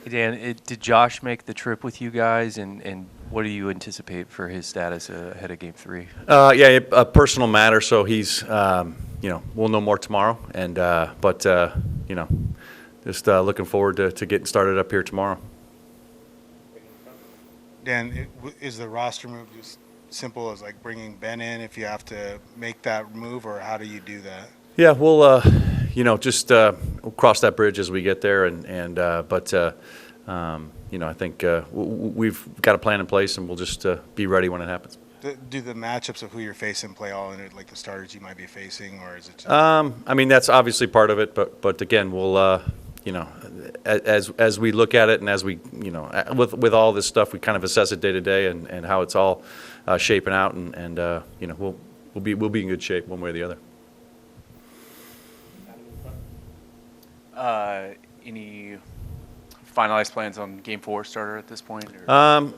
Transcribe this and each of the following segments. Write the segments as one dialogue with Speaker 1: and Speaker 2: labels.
Speaker 1: Hey, Dan, did Josh make the trip with you guys, and what do you anticipate for his status ahead of Game 3?
Speaker 2: Yeah, a personal matter. So he's, we'll know more tomorrow. And just looking forward to getting started up here tomorrow.
Speaker 3: Dan, is the roster move just simple as like bringing Ben in if you have to make that move, or how do you do that?
Speaker 2: Yeah, we'll, we'll cross that bridge as we get there. I think we've got a plan in place, and we'll just be ready when it happens.
Speaker 3: Do the matchups of who you're facing play all in it, like the starters you might be facing, or is it just...
Speaker 2: That's obviously part of it, but again, we'll, as we look at it and as we, with all this stuff, we kind of assess it day to day and how it's all shaping out, and we'll be in good shape one way or the other.
Speaker 4: Any finalized plans on Game 4 starter at this point? Or?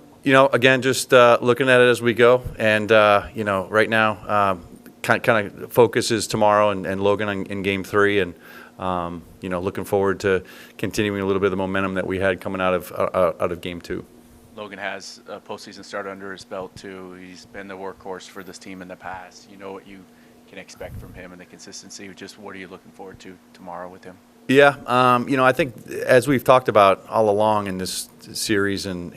Speaker 2: Again, just looking at it as we go, and right now, kind of focus is tomorrow and Logan in Game 3, and looking forward to continuing a little bit of the momentum that we had coming out of Game 2.
Speaker 4: Logan has a postseason start under his belt too. He's been the workhorse for this team in the past. You know what you can expect from him and the consistency. Just what are you looking forward to tomorrow with him?
Speaker 2: Yeah, I think as we've talked about all along in this series and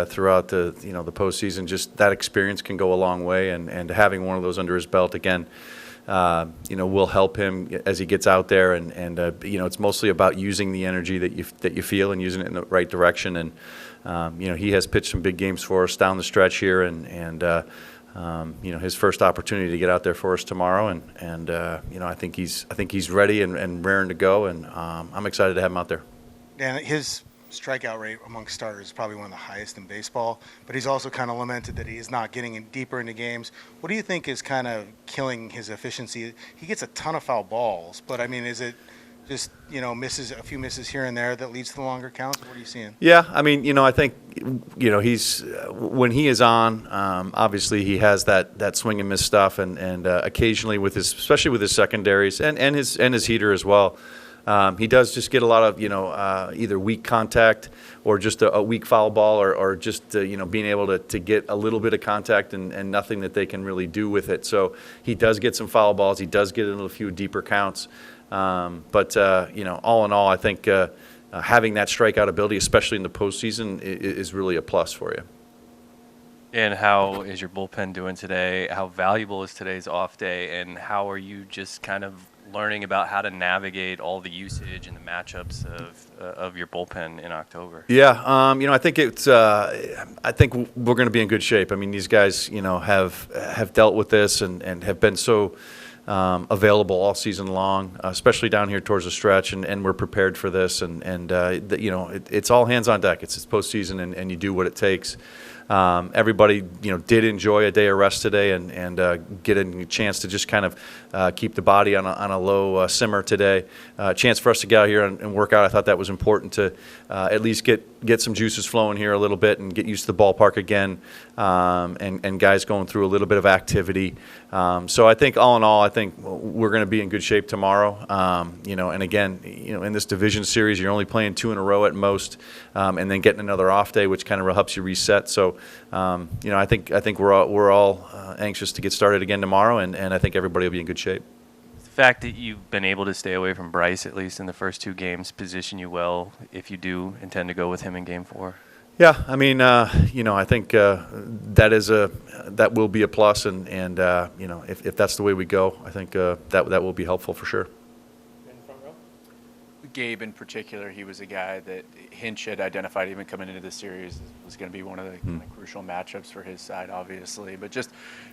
Speaker 2: throughout the the postseason, just that experience can go a long way, and having one of those under his belt again, will help him as he gets out there, and it's mostly about using the energy that you feel and using it in the right direction, and he has pitched some big games for us down the stretch here, and his first opportunity to get out there for us tomorrow, and I think he's ready and raring to go, and I'm excited to have him out there.
Speaker 3: Dan, his strikeout rate among starters is probably one of the highest in baseball, but he's also kind of lamented that he is not getting deeper into games. What do you think is kind of killing his efficiency? He gets a ton of foul balls, but I mean, is it just a few misses here and there that leads to the longer counts? What are you seeing?
Speaker 2: Yeah, I think he's when he is on, obviously he has that swing and miss stuff, and occasionally especially with his secondaries and his heater as well. He does just get a lot of either weak contact or just a weak foul ball, or just being able to get a little bit of contact and nothing that they can really do with it. So he does get some foul balls. He does get in a few deeper counts. But all in all, I think having that strikeout ability, especially in the postseason, is really a plus for you.
Speaker 1: And how is your bullpen doing today? How valuable is today's off day? And how are you just kind of learning about how to navigate all the usage and the matchups of your bullpen in October?
Speaker 2: Yeah, I think I think we're going to be in good shape. I mean, these guys, have dealt with this and have been so available all season long, especially down here towards the stretch, and we're prepared for this. It's all hands on deck. It's postseason, and you do what it takes. Everybody, did enjoy a day of rest today and get a chance to just kind of keep the body on a low simmer today. Chance for us to get out here and work out. I thought that was important to at least get some juices flowing here a little bit and get used to the ballpark again, and guys going through a little bit of activity. So I think all in all, I think we're going to be in good shape tomorrow. And again, in this division series, you're only playing 2 in a row at most, and then getting another off day, which kind of helps you reset. So, I think we're all anxious to get started again tomorrow, and I think everybody will be in good shape.
Speaker 1: The fact that you've been able to stay away from Bryce, at least in the first 2 games, position you well if you do intend to go with him in Game 4?
Speaker 2: Yeah, I think that will be a plus, and if that's the way we go, I think that will be helpful for sure.
Speaker 4: Gabe in particular, he was a guy that Hinch had identified even coming into this series was going to be one of the kind of crucial matchups for his side, obviously. But just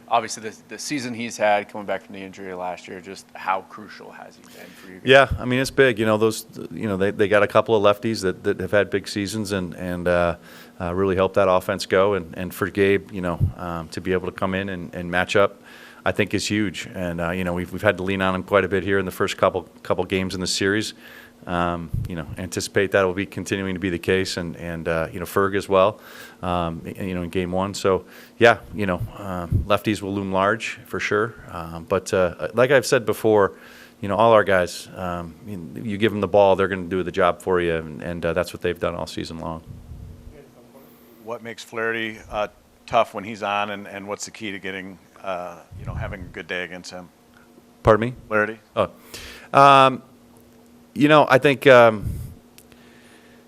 Speaker 4: obviously the season he's had coming back from the injury last year, just how crucial has he been for you guys?
Speaker 2: Yeah, it's big. They got a couple of lefties that have had big seasons and really helped that offense go. And for Gabe, to be able to come in and match up, I think is huge. And we've had to lean on him quite a bit here in the first couple games in the series. Anticipate that will be continuing to be the case, and Ferg as well, in Game 1. So, yeah, lefties will loom large for sure. But like I've said before, all our guys, you give them the ball, they're going to do the job for you, and that's what they've done all season long.
Speaker 5: What makes Flaherty tough when he's on, and what's the key to getting, having a good day against him?
Speaker 2: Pardon me?
Speaker 5: Flaherty?
Speaker 2: Oh, I think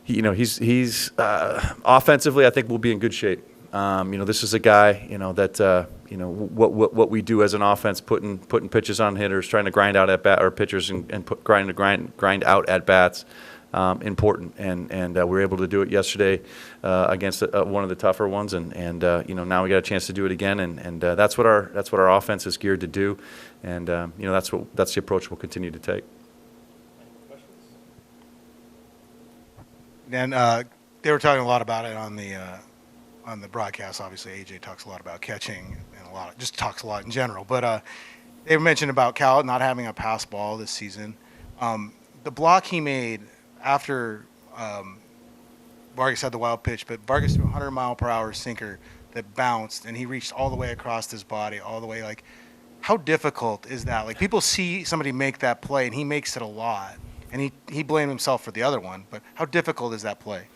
Speaker 2: he's offensively, I think we'll be in good shape. This is a guy, that what we do as an offense, putting pitches on hitters, trying to grind out at bat or pitchers and grind out at bats, important. And we were able to do it yesterday against one of the tougher ones, and now we got a chance to do it again, and that's what our offense is geared to do, and that's the approach we'll continue to take.
Speaker 3: And they were talking a lot about it on the broadcast. Obviously, AJ talks a lot about catching and just talks a lot in general. But they mentioned about Cal not having a pass ball this season. The block he made after Vargas had the wild pitch, but Vargas threw a 100-mile-per-hour sinker that bounced, and he reached all the way across his body, all the way. Like, how difficult is that? Like, people see somebody make that play, and he makes it a lot. And he blamed himself for the other one, but how difficult is that play?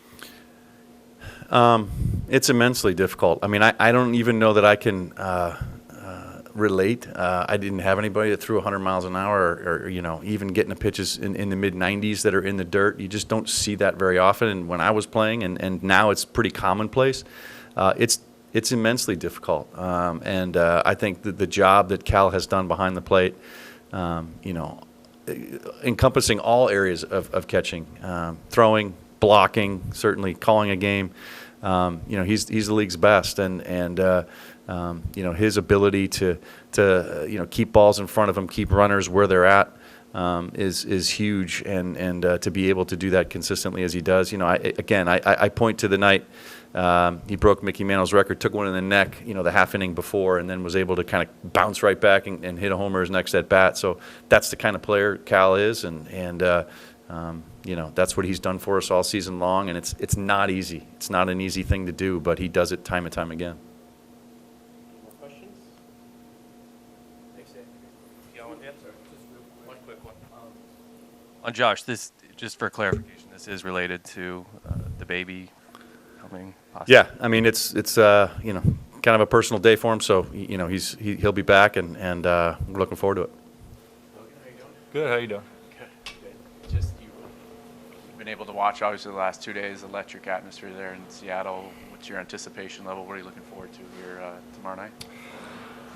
Speaker 2: It's immensely difficult. I mean, I don't even know that I can relate. I didn't have anybody that threw 100 miles an hour or even getting the pitches in the mid-90s that are in the dirt. You just don't see that very often. And when I was playing, and now it's pretty commonplace, it's immensely difficult. And I think the job that Cal has done behind the plate, encompassing all areas of catching, throwing, blocking, certainly calling a game. He's the league's best, and his ability to keep balls in front of him, keep runners where they're at, is huge, and to be able to do that consistently as he does. I point to the night he broke Mickey Mantle's record, took one in the neck, the half inning before, and then was able to kind of bounce right back and hit a homer his next at bat. So that's the kind of player Cal is, and that's what he's done for us all season long. And it's not easy. It's not an easy thing to do, but he does it time and time again.
Speaker 1: More questions? Yeah, one quick one. On Josh, this, just for clarification, this is related to the baby coming. Possibly.
Speaker 2: Yeah, I mean it's kind of a personal day for him, so he'll be back, and we're looking forward to it.
Speaker 4: Logan, how you doing?
Speaker 6: Good. How you doing?
Speaker 4: Good. Just you've been able to watch obviously the last 2 days, electric atmosphere there in Seattle. What's your anticipation level? What are you looking forward to here tomorrow night?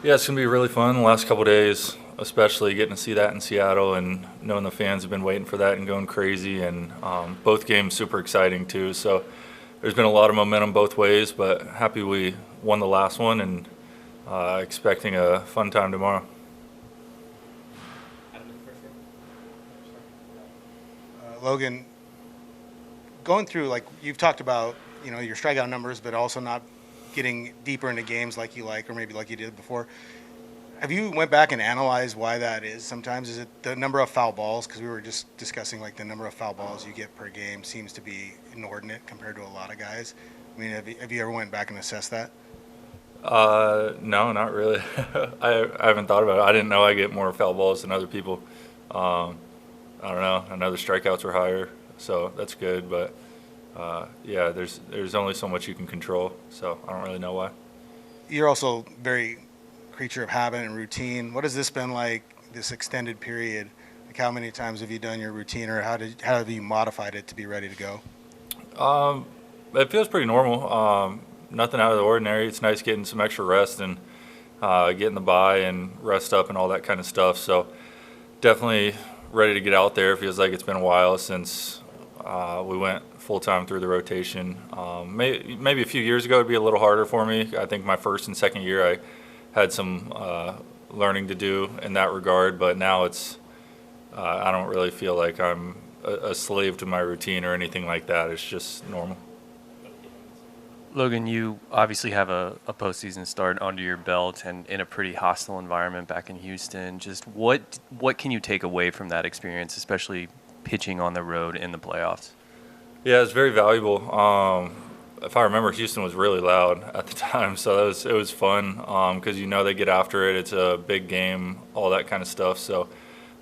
Speaker 6: Yeah, it's gonna be really fun. The last couple of days, especially getting to see that in Seattle and knowing the fans have been waiting for that and going crazy. And both games super exciting too. So there's been a lot of momentum both ways, but happy we won the last one and expecting a fun time tomorrow.
Speaker 3: Logan, going through, like you've talked about, your strikeout numbers, but also not getting deeper into games like you like, or maybe like you did before. Have you went back and analyzed why that is? Sometimes is it the number of foul balls? Because we were just discussing like the number of foul balls you get per game seems to be inordinate compared to a lot of guys. I mean, have you ever went back and assessed that?
Speaker 6: No, not really. I haven't thought about it. I didn't know I get more foul balls than other people. I don't know. I know the strikeouts were higher, so that's good. But yeah, there's only so much you can control, so I don't really know why. You're
Speaker 3: also very creature of habit and routine. What has this been like, this extended period? Like, how many times have you done your routine, or how have you modified it to be ready to go?
Speaker 6: It feels pretty normal. Nothing out of the ordinary. It's nice getting some extra rest and getting the bye and rest up and all that kind of stuff. So definitely ready to get out there. It feels like it's been a while since we went full-time through the rotation. Maybe a few years ago it'd be a little harder for me. I think my first and second year I had some learning to do in that regard, but now it's I don't really feel like I'm a slave to my routine or anything like that. It's just normal.
Speaker 1: Logan, you obviously have a postseason start under your belt and in a pretty hostile environment back in Houston. Just what can you take away from that experience, especially pitching on the road in the playoffs?
Speaker 6: Yeah, it's very valuable. If I remember, Houston was really loud at the time, so it was fun because they get after it. It's a big game, all that kind of stuff. So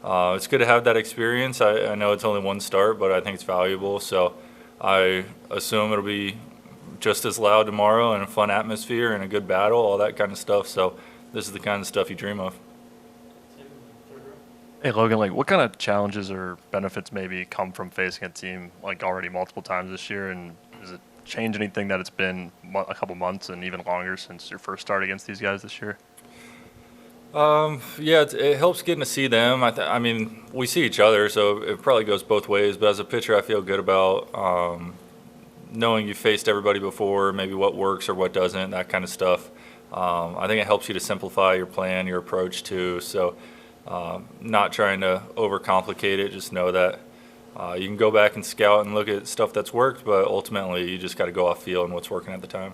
Speaker 6: It's good to have that experience. I know it's only one start, but I think it's valuable. So I assume it'll be just as loud tomorrow and a fun atmosphere and a good battle, all that kind of stuff. So this is the kind of stuff you dream of.
Speaker 7: Hey Logan, like what kind of challenges or benefits maybe come from facing a team like already multiple times this year, and does it change anything that it's been a couple months and even longer since your first start against these guys this year?
Speaker 6: Yeah, it helps getting to see them. I mean, we see each other, so it probably goes both ways. But as a pitcher, I feel good about knowing you've faced everybody before, maybe what works or what doesn't, that kind of stuff. I think it helps you to simplify your plan, your approach too. So not trying to overcomplicate it, just know that you can go back and scout and look at stuff that's worked, but ultimately you just got to go off field and what's working at the time.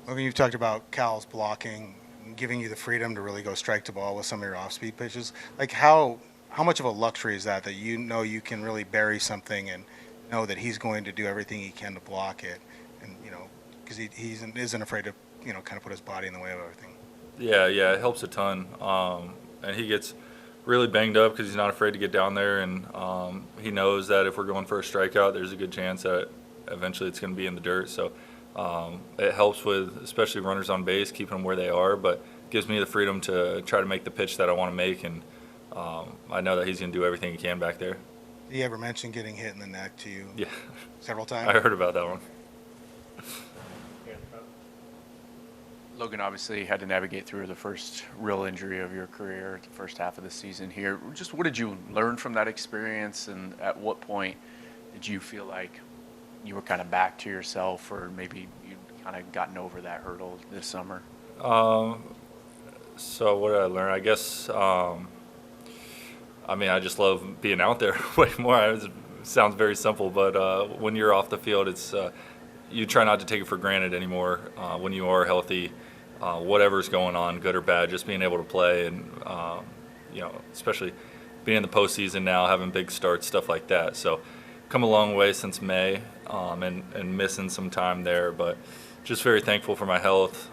Speaker 3: Logan, you've talked about Cal's blocking, giving you the freedom to really go strike to ball with some of your off-speed pitches. Like how much of a luxury is that you know you can really bury something and know that he's going to do everything he can to block it, and because he isn't afraid to kind of put his body in the way of everything.
Speaker 6: Yeah, it helps a ton. And he gets really banged up because he's not afraid to get down there, and he knows that if we're going for a strikeout, there's a good chance that eventually it's going to be in the dirt. So it helps with especially runners on base, keeping them where they are, but gives me the freedom to try to make the pitch that I want to make, and I know that he's going to do everything he can back there.
Speaker 3: Did he ever mention getting hit in the neck to you?
Speaker 6: Yeah,
Speaker 3: Several times?
Speaker 6: I heard about that one.
Speaker 4: Logan obviously had to navigate through the first real injury of your career, the first half of the season here. Just what did you learn from that experience, and at what point did you feel like you were kind of back to yourself, or maybe you'd kind of gotten over that hurdle this summer?
Speaker 6: So what did I learn? I guess, I mean, I just love being out there way more. It sounds very simple, but when you're off the field, it's you try not to take it for granted anymore. When you are healthy, whatever's going on, good or bad, just being able to play, and especially being in the postseason now, having big starts, stuff like that. So, come a long way since May, and missing some time there, but just very thankful for my health.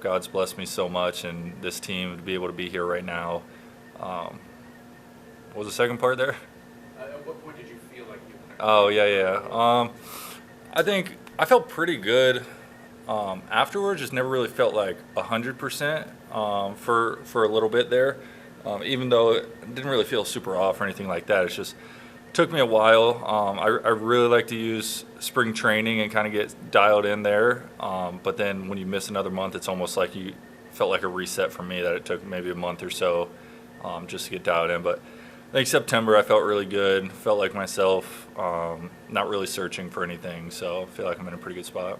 Speaker 6: God's blessed me so much, and this team to be able to be here right now. What was the second part there?
Speaker 4: At what point did you feel like you?
Speaker 6: Oh yeah. I think I felt pretty good afterwards. Just never really felt like 100% for a little bit there. Even though it didn't really feel super off or anything like that. It's just took me a while. I really like to use spring training and kind of get dialed in there. But then when you miss another month, it's almost like you felt like a reset for me, that it took maybe a month or so just to get dialed in. But I think September I felt really good, felt like myself, not really searching for anything. So I feel like I'm in a pretty good spot.